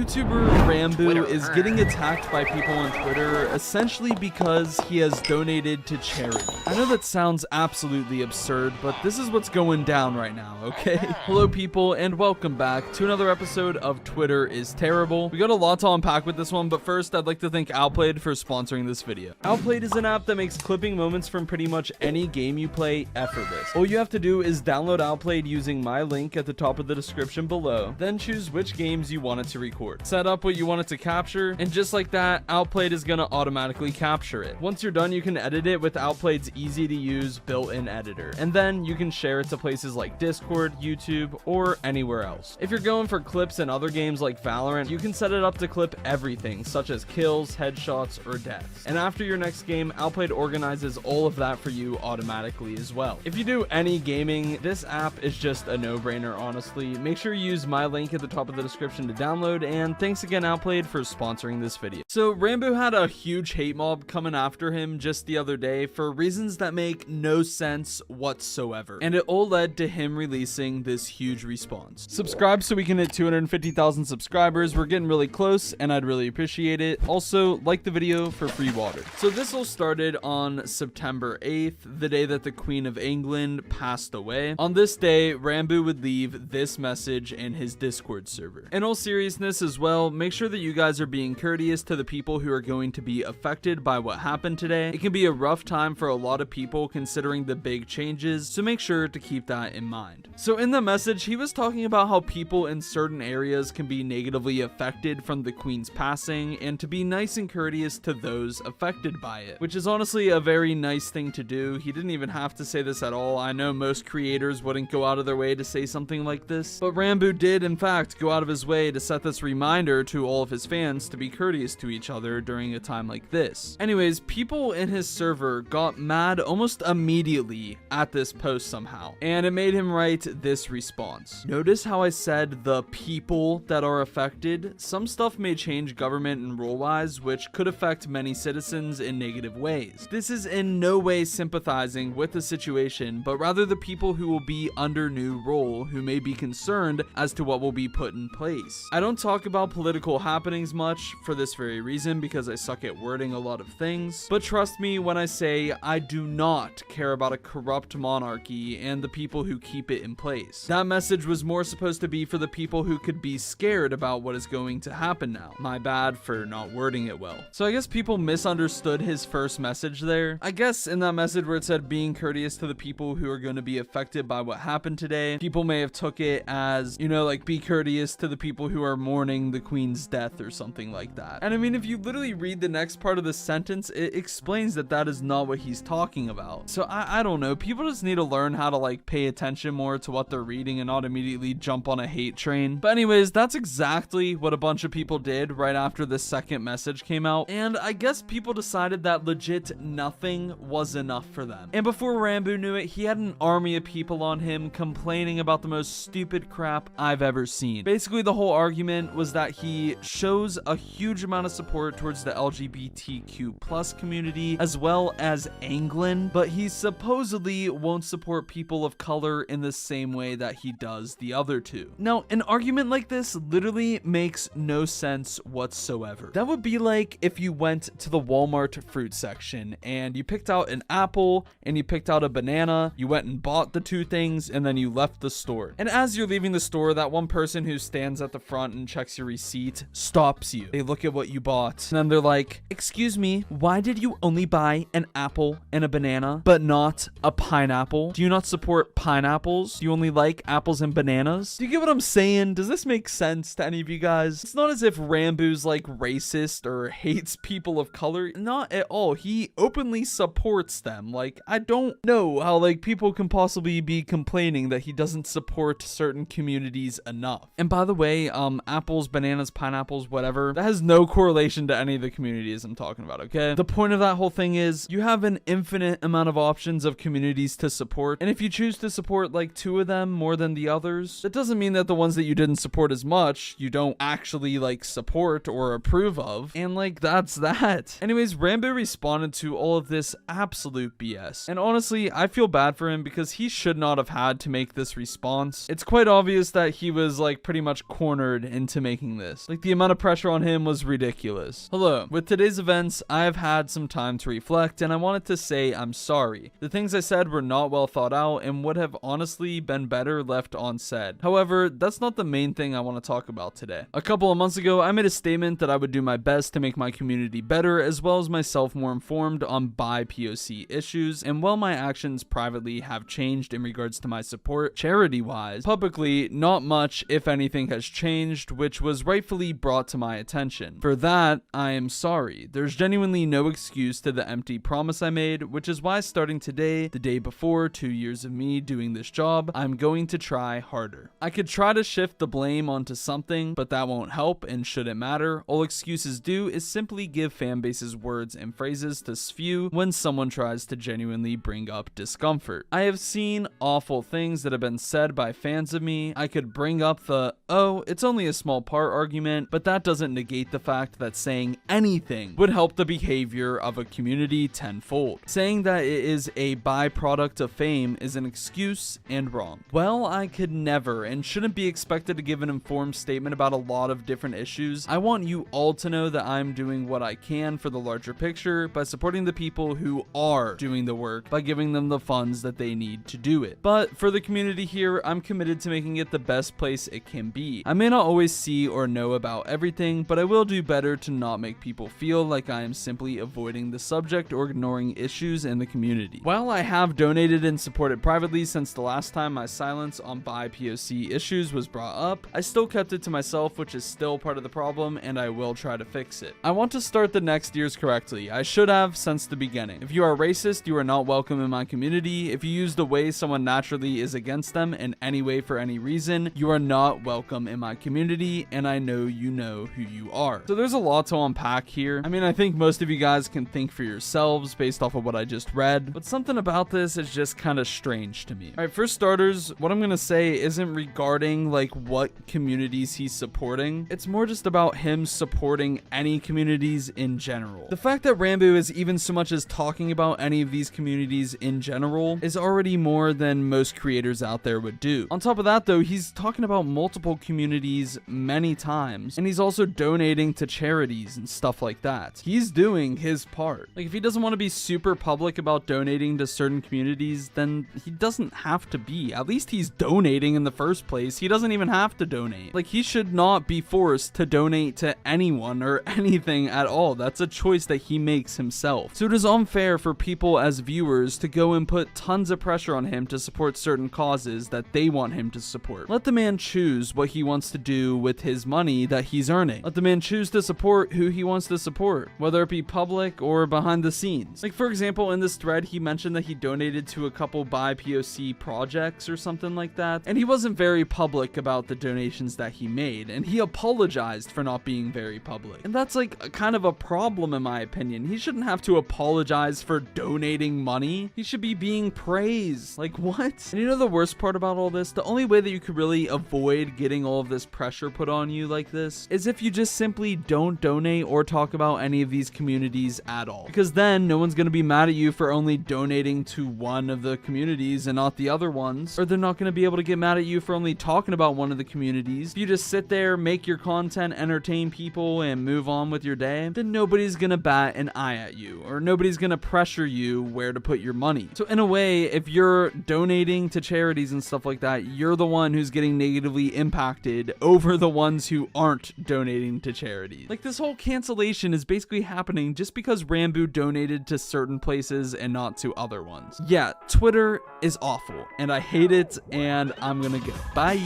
YouTuber Ranboo is getting attacked by people on Twitter essentially because he has donated to charity. I know that sounds absolutely absurd, but this is what's going down right now, okay? Hello people, and welcome back to another episode of Twitter is Terrible. We got a lot to unpack with this one, but first I'd like to thank Outplayed for sponsoring this video. Outplayed is an app that makes clipping moments from pretty much any game you play effortless. All you have to do is download Outplayed using my link at the top of the description below, then choose which games you want it to record. Set up what you want it to capture, and just like that, Outplayed is gonna automatically capture it. Once you're done, you can edit it with Outplayed's easy to use built-in editor, and then you can share it to places like Discord, YouTube, or anywhere else. If you're going for clips in other games like Valorant, you can set it up to clip everything, such as kills, headshots, or deaths. And after your next game, Outplayed organizes all of that for you automatically as well. If you do any gaming, this app is just a no-brainer, honestly. Make sure you use my link at the top of the description to download, and thanks again Outplayed for sponsoring this video. So Ranboo had a huge hate mob coming after him just the other day for reasons that make no sense whatsoever, and it all led to him releasing this huge response. Subscribe so we can hit 250,000 subscribers. We're getting really close and I'd really appreciate it. Also, like the video for free water. So this all started on September 8th, the day that the Queen of England passed away. On this day, Ranboo would leave this message in his Discord server. In all seriousness as well, make sure that you guys are being courteous to the people who are going to be affected by what happened today. It can be a rough time for a lot of people considering the big changes, so make sure to keep that in mind. So in the message, he was talking about how people in certain areas can be negatively affected from the Queen's passing, and to be nice and courteous to those affected by it, which is honestly a very nice thing to do. He didn't even have to say this at all. I know most creators wouldn't go out of their way to say something like this, but Ranboo did in fact go out of his way to set this reminder to all of his fans to be courteous to each other during a time like this. Anyways, people in his server got mad almost immediately at this post somehow, and it made him write this response. Notice how I said the people that are affected? Some stuff may change government and rule-wise, which could affect many citizens in negative ways. This is in no way sympathizing with the situation, but rather the people who will be under new rule, who may be concerned as to what will be put in place. I don't talk about political happenings much for this very reason, because I suck at wording a lot of things, but trust me when I say I do not care about a corrupt monarchy and the people who keep it in place. That message was more supposed to be for the people who could be scared about what is going to happen now. My bad for not wording it well. So I guess people misunderstood his first message there. I guess in that message where it said being courteous to the people who are going to be affected by what happened today, people may have took it as, you know, like be courteous to the people who are mourning the Queen's death or something like that. And I mean, if you literally read the next part of the sentence, it explains that that is not what he's talking about. So I don't know. People just need to learn how to like pay attention more to what they're reading and not immediately jump on a hate train. But anyways, that's exactly what a bunch of people did right after the second message came out. And I guess people decided that legit nothing was enough for them. And before Ranboo knew it, he had an army of people on him complaining about the most stupid crap I've ever seen. Basically, the whole argument was that he shows a huge amount of support towards the LGBTQ+ community as well as England, but he supposedly won't support people of color in the same way that he does the other two. Now, an argument like this literally makes no sense whatsoever. That would be like if you went to the Walmart fruit section and you picked out an apple and you picked out a banana, you went and bought the two things, and then you left the store. And as you're leaving the store, that one person who stands at the front and checks your receipt stops you. They look at what you bought, and then they're like, "Excuse me, why did you only buy an apple and a banana, but not a pineapple? Do you not support pineapples? Do you only like apples and bananas?" Do you get what I'm saying? Does this make sense to any of you guys? It's not as if Ranboo's like racist or hates people of color. Not at all. He openly supports them. Like, I don't know how like people can possibly be complaining that he doesn't support certain communities enough. And by the way, apples, bananas, pineapples, whatever, that has no correlation to any of the communities I'm talking about, okay? The point of that whole thing is you have an infinite amount of options of communities to support, and if you choose to support like two of them more than the others, that doesn't mean that the ones that you didn't support as much you don't actually like support or approve of, and like that's that. Anyways, Ranboo responded to all of this absolute BS, and honestly I feel bad for him because he should not have had to make this response. It's quite obvious that he was like pretty much cornered into making making this. Like, the amount of pressure on him was ridiculous. Hello. With today's events, I have had some time to reflect, and I wanted to say I'm sorry. The things I said were not well thought out and would have honestly been better left unsaid. However, that's not the main thing I want to talk about today. A couple of months ago, I made a statement that I would do my best to make my community better, as well as myself more informed on BIPOC issues, and while my actions privately have changed in regards to my support, charity-wise, publicly, not much, if anything, has changed, which was rightfully brought to my attention. For that, I am sorry. There's genuinely no excuse to the empty promise I made, which is why starting today, the day before 2 years of me doing this job, I'm going to try harder. I could try to shift the blame onto something, but that won't help and shouldn't matter. All excuses do is simply give fan bases words and phrases to spew when someone tries to genuinely bring up discomfort. I have seen awful things that have been said by fans of me. I could bring up the, oh, it's only a small part argument, but that doesn't negate the fact that saying anything would help the behavior of a community tenfold. Saying that it is a byproduct of fame is an excuse and wrong. Well, I could never and shouldn't be expected to give an informed statement about a lot of different issues. I want you all to know that I'm doing what I can for the larger picture by supporting the people who are doing the work by giving them the funds that they need to do it. But for the community here, I'm committed to making it the best place it can be. I may not always see or know about everything, but I will do better to not make people feel like I am simply avoiding the subject or ignoring issues in the community. While I have donated and supported privately since the last time my silence on BIPOC issues was brought up, I still kept it to myself, which is still part of the problem, and I will try to fix it. I want to start the next years correctly. I should have since the beginning. If you are racist, you are not welcome in my community. If you use the way someone naturally is against them in any way for any reason, you are not welcome in my community, and I know you know who you are. So there's a lot to unpack here. I mean, I think most of you guys can think for yourselves based off of what I just read, but something about this is just kind of strange to me. All right, for starters, what I'm gonna say isn't regarding like what communities he's supporting. It's more just about him supporting any communities in general. The fact that Ranboo is even so much as talking about any of these communities in general is already more than most creators out there would do. On top of that though, he's talking about multiple communities many times, and he's also donating to charities and stuff like that. He's doing his part. Like, if he doesn't want to be super public about donating to certain communities, then he doesn't have to be. At least he's donating in the first place. He doesn't even have to donate. Like, he should not be forced to donate to anyone or anything at all. That's a choice that he makes himself. So it is unfair for people as viewers to go and put tons of pressure on him to support certain causes that they want him to support. Let the man choose what he wants to do with his money that he's earning. Let the man choose to support who he wants to support, whether it be public or behind the scenes. Like, for example, in this thread, he mentioned that he donated to a couple BIPOC projects or something like that, and he wasn't very public about the donations that he made, and he apologized for not being very public. And that's like kind of a problem in my opinion. He shouldn't have to apologize for donating money. He should be being praised. Like, what? And you know the worst part about all this? The only way that you could really avoid getting all of this pressure put on you like this is if you just simply don't donate or talk about any of these communities at all. Because then no one's going to be mad at you for only donating to one of the communities and not the other ones. Or they're not going to be able to get mad at you for only talking about one of the communities. If you just sit there, make your content, entertain people, and move on with your day, then nobody's going to bat an eye at you. Or nobody's going to pressure you where to put your money. So in a way, if you're donating to charities and stuff like that, you're the one who's getting negatively impacted over the ones who aren't donating to charities. Like, this whole cancellation is basically happening just because Ranboo donated to certain places and not to other ones. Yeah, Twitter is awful and I hate it, and I'm gonna go. Bye.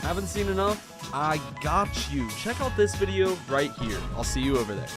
Haven't seen enough? I got you. Check out this video right here. I'll see you over there.